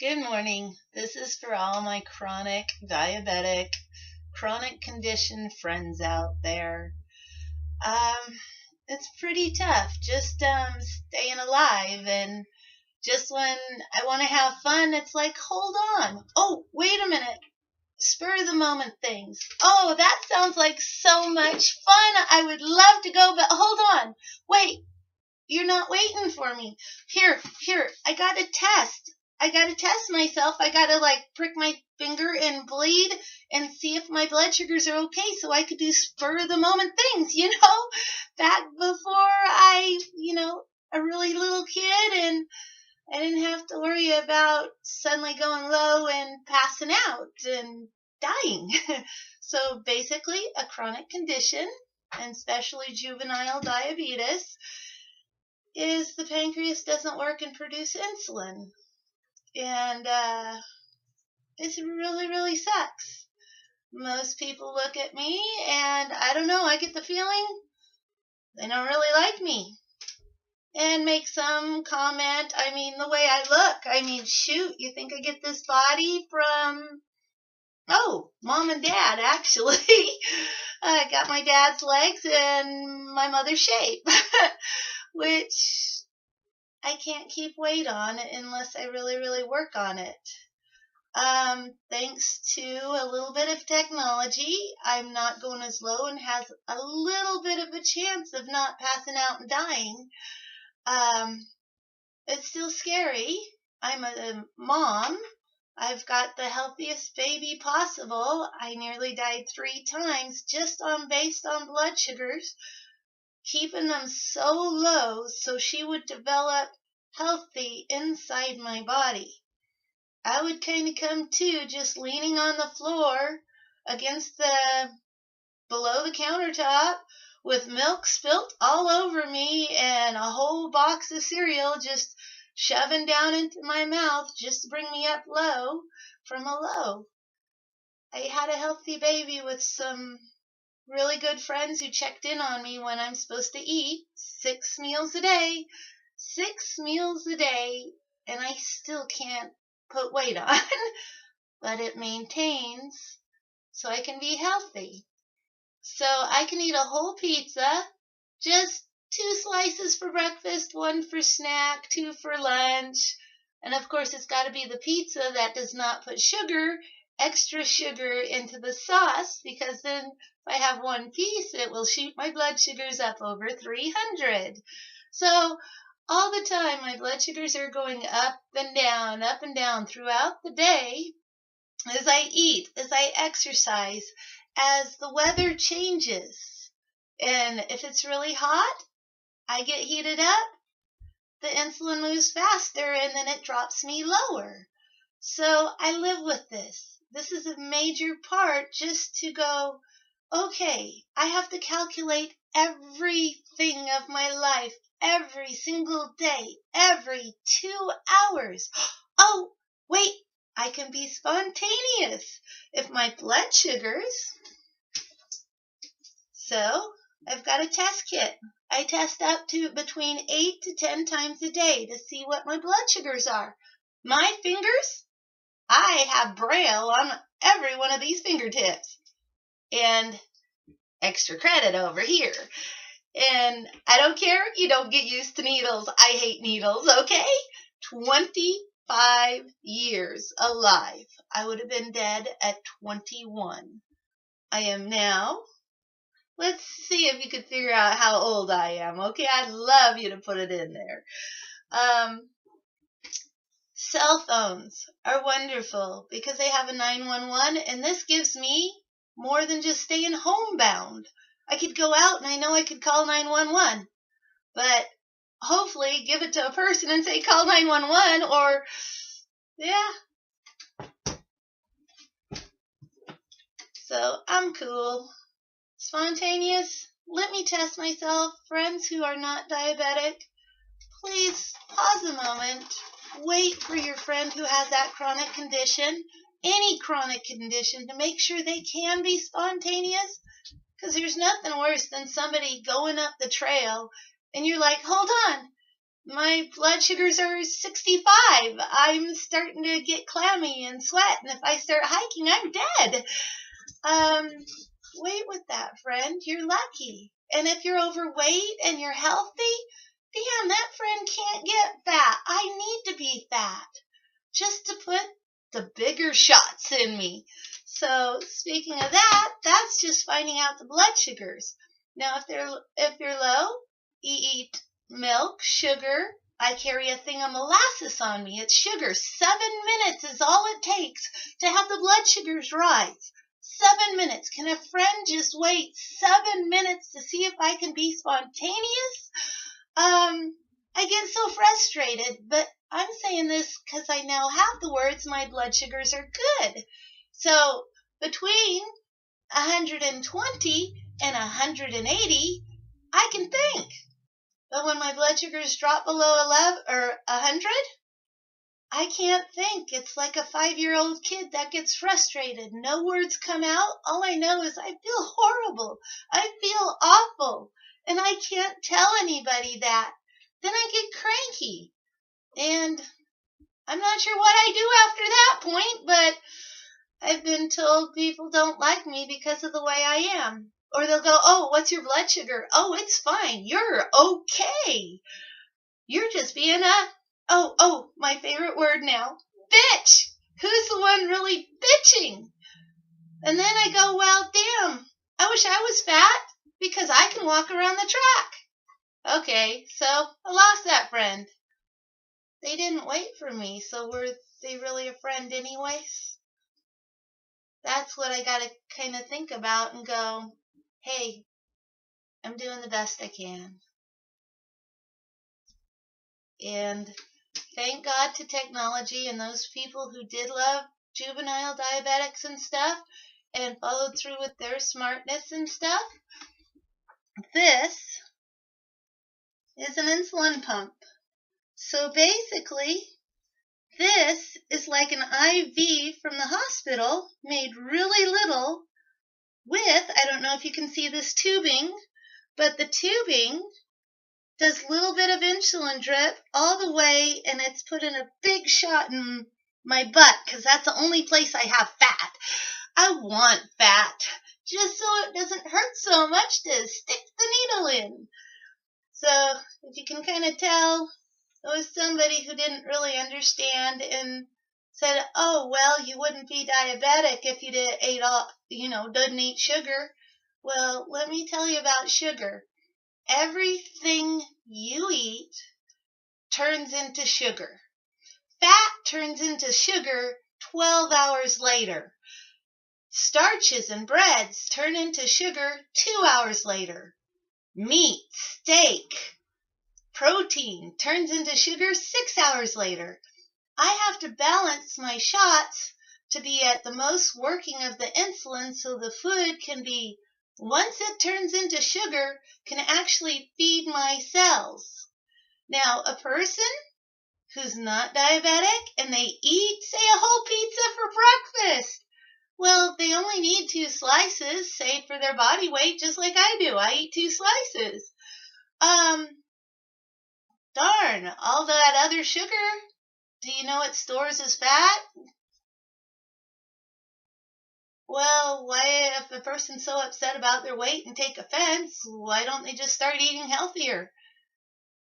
Good morning. This is for all my chronic diabetic, chronic condition friends out there. It's pretty tough just staying alive, and just when I want to have fun, it's like, hold on. Oh, wait a minute. Spur of the moment things. Oh, that sounds like so much fun. I would love to go, but hold on. Wait, you're not waiting for me. Here, I gotta test myself. I gotta prick my finger and bleed and see if my blood sugars are okay so I could do spur of the moment things, back before a really little kid, and I didn't have to worry about suddenly going low and passing out and dying. So basically, a chronic condition, and especially juvenile diabetes, is the pancreas doesn't work and produce insulin. And it really, really sucks. Most people look at me and I don't know, I get the feeling they don't really like me. And make some comment, the way I look. Shoot, you think I get this body from, mom and dad, actually. I got my dad's legs and my mother's shape, which I can't keep weight on unless I really, really work on it. Thanks to a little bit of technology, I'm not going as low and has a little bit of a chance of not passing out and dying. It's still scary. I'm a mom. I've got the healthiest baby possible. I nearly died 3 times just based on blood sugars, keeping them so low so she would develop healthy inside my body. I would kind of come to just leaning on the floor against below the countertop with milk spilt all over me and a whole box of cereal just shoving down into my mouth just to bring me up low from a low. I had a healthy baby with some really good friends who checked in on me when I'm supposed to eat 6 meals a day. 6 meals a day, and I still can't put weight on, but it maintains so I can be healthy. So I can eat a whole pizza, just 2 slices for breakfast, 1 for snack, 2 for lunch. And of course, it's got to be the pizza that does not put extra sugar into the sauce, because then if I have 1 piece, it will shoot my blood sugars up over 300. So all the time, my blood sugars are going up and down throughout the day as I eat, as I exercise, as the weather changes. And if it's really hot, I get heated up, the insulin moves faster, and then it drops me lower. So I live with this. This is a major part, just to go, okay, I have to calculate everything of my life every single day, every 2 hours. Oh, wait, I can be spontaneous if my blood sugars. So I've got a test kit. I test up to between 8 to 10 times a day to see what my blood sugars are. My fingers, I have Braille on every one of these fingertips. And extra credit over here. And I don't care. You don't get used to needles. I hate needles, okay? 25 years alive. I would have been dead at 21. I am now. Let's see if you could figure out how old I am, okay? I'd love you to put it in there. Cell phones are wonderful because they have a 911, and this gives me more than just staying homebound. I could go out and I know I could call 911, but hopefully give it to a person and say call 911, or yeah. So I'm cool. Spontaneous. Let me test myself. Friends who are not diabetic, please pause a moment. Wait for your friend who has that chronic condition, any chronic condition, to make sure they can be spontaneous. Because there's nothing worse than somebody going up the trail and you're like, hold on, My blood sugars are 65. I'm starting to get clammy and sweat, and if I start hiking, I'm dead. Wait with that, friend. You're lucky. And if you're overweight and you're healthy, damn, that friend can't get fat. I need to be fat just to put the bigger shots in me. So speaking of that, that's just finding out the blood sugars. Now, if you're low, eat milk, sugar. I carry a thing of molasses on me. It's sugar. 7 minutes is all it takes to have the blood sugars rise. 7 minutes. Can a friend just wait 7 minutes to see if I can be spontaneous? I get so frustrated, but I'm saying this because I know half the words my blood sugars are good. So between 120 and 180, I can think. But when my blood sugars drop below 11 or 100, I can't think. It's like a 5-year-old kid that gets frustrated. No words come out. All I know is I feel horrible. I feel awful. And I can't tell anybody that. Then I get cranky. And I'm not sure what I do after that point, but I've been told people don't like me because of the way I am. Or they'll go, oh, what's your blood sugar? Oh, it's fine. You're okay. You're just being my favorite word now, bitch. Who's the one really bitching? And then I go, well, damn, I wish I was fat because I can walk around the track. Okay, so I lost that friend. They didn't wait for me, so were they really a friend anyways? That's what I got to kind of think about and go, hey, I'm doing the best I can. And thank God to technology and those people who did love juvenile diabetics and stuff and followed through with their smartness and stuff. This is an insulin pump. So basically, this is like an IV from the hospital made really little with, I don't know if you can see this tubing, but the tubing does a little bit of insulin drip all the way, and it's put in a big shot in my butt because that's the only place I have fat. I want fat just so it doesn't hurt so much to stick the needle in. So if you can kind of tell, it was somebody who didn't really understand and said, oh, well, you wouldn't be diabetic if you didn't eat sugar. Well, let me tell you about sugar. Everything you eat turns into sugar. Fat turns into sugar 12 hours later. Starches and breads turn into sugar 2 hours later. Meat, steak, protein turns into sugar 6 hours later. I have to balance my shots to be at the most working of the insulin so the food can be, once it turns into sugar, can actually feed my cells. Now, a person who's not diabetic and they eat, say, a whole pizza for breakfast, well, they only need 2 slices, say, for their body weight, just like I do. I eat 2 slices. Darn, all that other sugar, do you know it stores as fat? Well, why, if a person's so upset about their weight and take offense, why don't they just start eating healthier?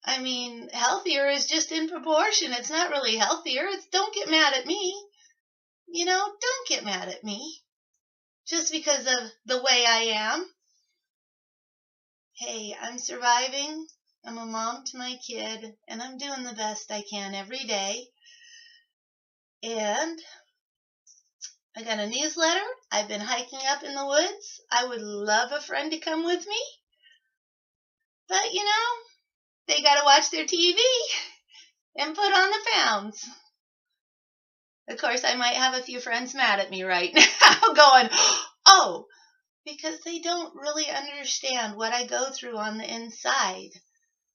I mean, healthier is just in proportion. It's not really healthier. It's don't get mad at me. Don't get mad at me just because of the way I am. Hey, I'm surviving. I'm a mom to my kid, and I'm doing the best I can every day. And I got a newsletter. I've been hiking up in the woods. I would love a friend to come with me. But, they got to watch their TV and put on the pounds. Of course, I might have a few friends mad at me right now going, oh, because they don't really understand what I go through on the inside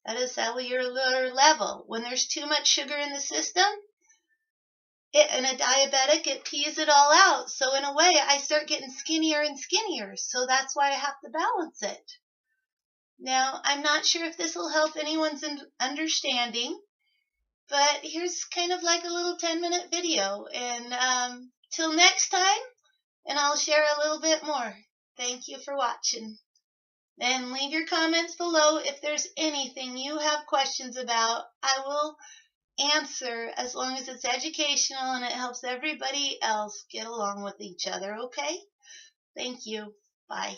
at a cellular level. When there's too much sugar in the system, in a diabetic, it pees it all out. So in a way, I start getting skinnier and skinnier. So that's why I have to balance it. Now, I'm not sure if this will help anyone's understanding, but here's kind of like a little 10-minute video. And till next time, and I'll share a little bit more. Thank you for watching. And leave your comments below if there's anything you have questions about. I will answer as long as it's educational and it helps everybody else get along with each other, okay? Thank you. Bye.